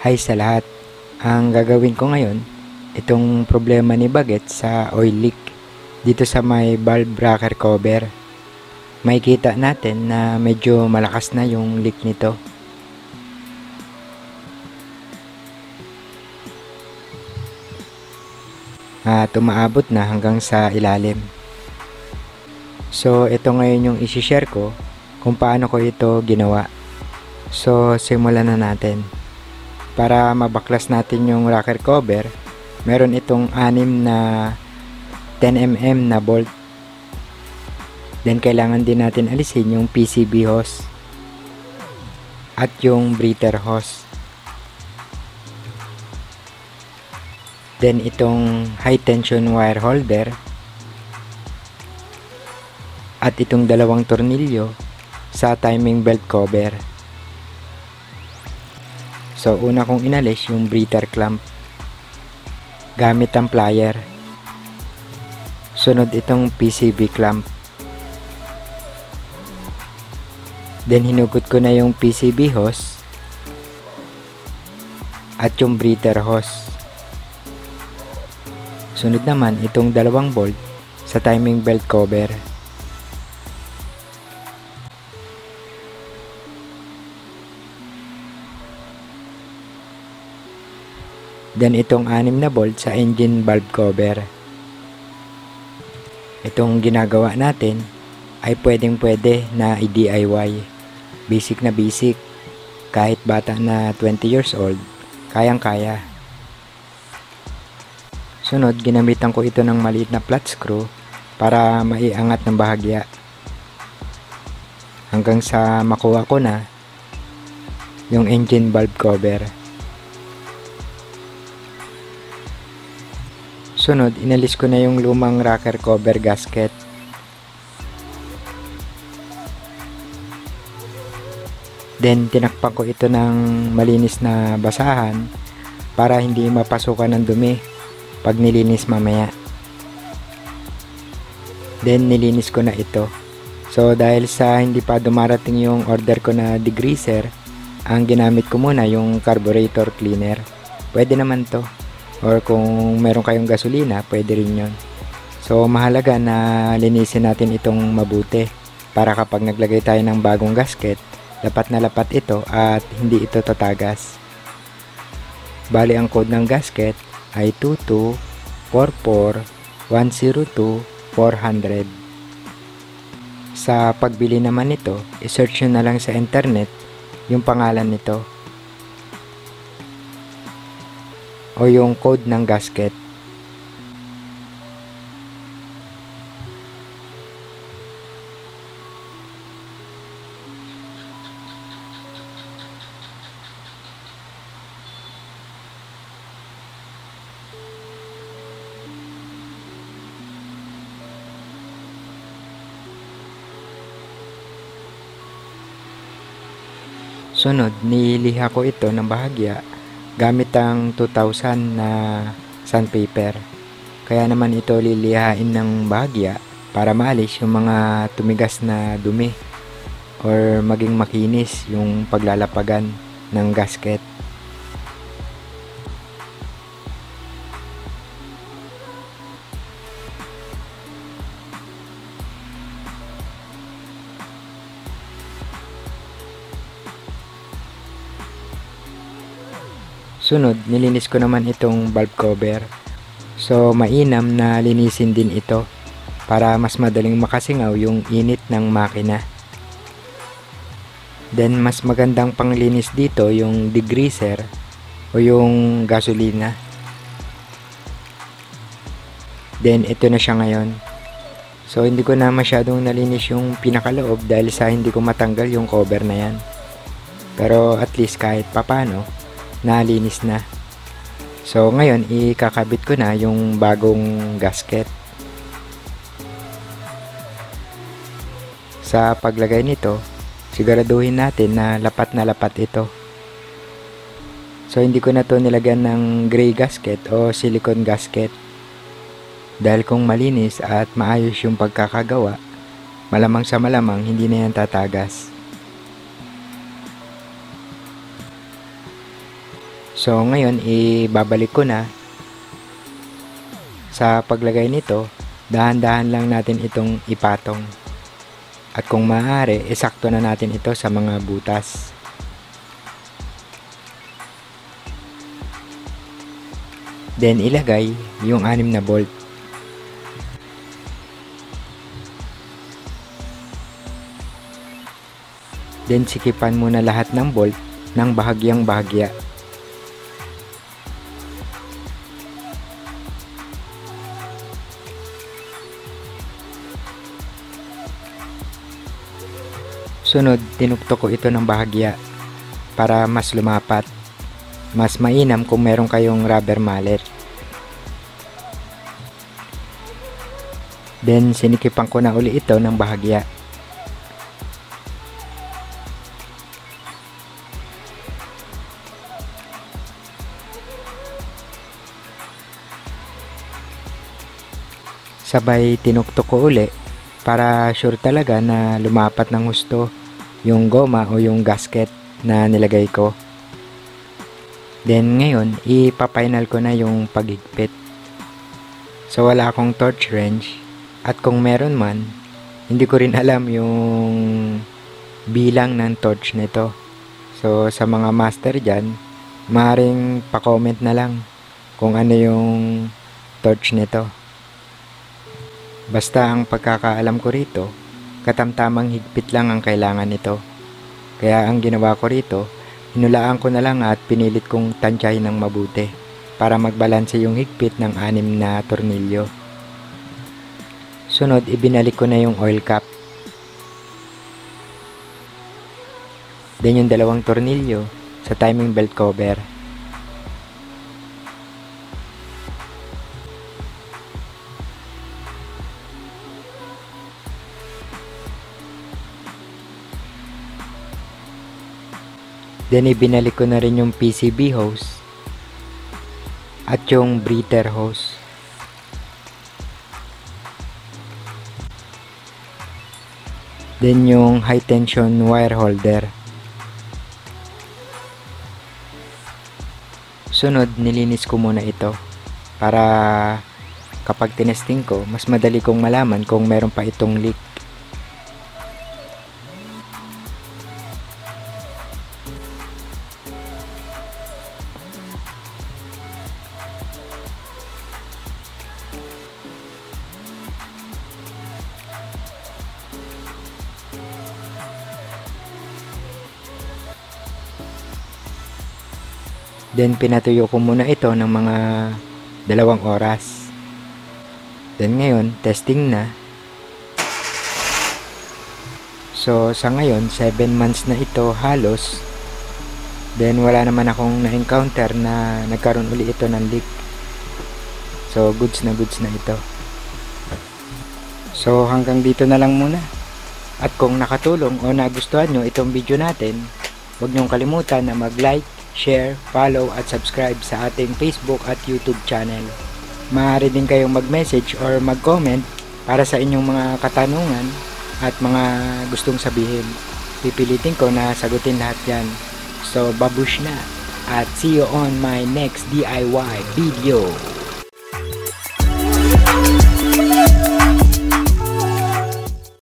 Hi sa lahat. Ang gagawin ko ngayon, itong problema ni Baget sa oil leak dito sa may valve rocker cover. Makikita natin na medyo malakas na yung leak nito. At umaabot na hanggang sa ilalim. So ito ngayon yung isi-share ko kung paano ko ito ginawa. So simulan na natin. Para mabaklas natin yung rocker cover, meron itong 6 na 10mm na bolt. Then kailangan din natin alisin yung PCB hose at yung breather hose. Then itong high tension wire holder at itong dalawang tornilyo sa timing belt cover. So una kong inalis yung breather clamp gamit ang plier. Sunod itong PCB clamp. Then hinugot ko na yung PCB hose at yung breather hose. Sunod naman itong dalawang bolt sa timing belt cover. Then itong 6 na bolt sa engine valve cover. Itong ginagawa natin ay pwede na i-DIY. Basic na basic. Kahit bata na 20 years old, kayang-kaya. Sunod, ginamitan ko ito ng maliit na flat screw para maiangat ng bahagya. Hanggang sa makuha ko na yung engine valve cover. Sunod, inalis ko na yung lumang rocker cover gasket. Then, tinakpan ko ito ng malinis na basahan para hindi mapasukan ng dumi pag nilinis mamaya. Then, nilinis ko na ito. So, dahil sa hindi pa dumarating yung order ko na degreaser, ang ginamit ko muna yung carburetor cleaner. Pwede naman to. Or kung meron kayong gasolina, pwede rin yun. So, mahalaga na linisin natin itong mabuti para kapag naglagay tayo ng bagong gasket, lapat na lapat ito at hindi ito tatagas. Bali, ang code ng gasket ay 2244102-400. Sa pagbili naman nito, isearch nyo na lang sa internet yung pangalan nito o yung code ng gasket. Sunod, niliha ko ito ng bahagya gamit ang 2000 na sandpaper. Kaya naman ito lilihain ng bahagya para maalis yung mga tumigas na dumi or maging makinis yung paglalapagan ng gasket. Sunod, nilinis ko naman itong valve cover. So, mainam na linisin din ito para mas madaling makasingaw yung init ng makina. Then, mas magandang panglinis dito yung degreaser o yung gasolina. Then, ito na siya ngayon. So, hindi ko na masyadong nalinis yung pinakaloob dahil sa hindi ko matanggal yung cover na yan. Pero at least kahit papano, nalinis na. So ngayon ikakabit ko na yung bagong gasket. Sa paglagay nito, siguraduhin natin na lapat ito. So hindi ko na to nilagyan ng gray gasket o silicone gasket. Dahil kung malinis at maayos yung pagkakagawa, malamang sa malamang hindi na yan tatagas. So ngayon ibabalik ko na. Sa paglagay nito, dahan-dahan lang natin itong ipatong. At kung maaari, isakto na natin ito sa mga butas. Then ilagay yung 6 na bolt. Then sikipan muna lahat ng bolt ng bahagyang bahagya. Sunod, tinuktok ko ito ng bahagya para mas lumapat. Mas mainam kung meron kayong rubber mallet. Then sinikipan ko na uli ito ng bahagya. Sabay tinuktok ko uli para sure talaga na lumapat ng husto yung goma o yung gasket na nilagay ko. Then ngayon, ipa-final ko na yung paghigpit. So wala akong torch wrench at kung meron man, hindi ko rin alam yung bilang ng torch nito. So sa mga master dyan, maaaring pa-comment na lang kung ano yung torch nito. Basta ang pagkakaalam ko rito, katamtamang higpit lang ang kailangan nito. Kaya ang ginawa ko rito, hinulaan ko na lang at pinilit kong tansyahin ng mabuti para magbalanse yung higpit ng 6 na tornilyo. Sunod, ibinalik ko na yung oil cap. Then yung 2 tornilyo sa timing belt cover. Then ibinalik ko na rin yung PCB hose at yung breather hose. Then yung high tension wire holder. Sunod, nilinis ko muna ito para kapag tinesting ko, mas madali kong malaman kung meron pa itong leak. Then pinatuyo ko muna ito ng mga 2 oras. Then ngayon, testing na. So sa ngayon, 7 months na ito halos. Then wala naman akong na-encounter na nagkaroon uli ito ng leak. So goods na ito. So hanggang dito na lang muna. At kung nakatulong o nagustuhan nyo itong video natin, huwag nyong kalimutan na mag-like, share, follow at subscribe sa ating Facebook at YouTube channel. Maaari din kayong mag-message or mag-comment para sa inyong mga katanungan at mga gustong sabihin. Pipilitin ko na sagutin lahat yan. So babush na at see you on my next DIY video.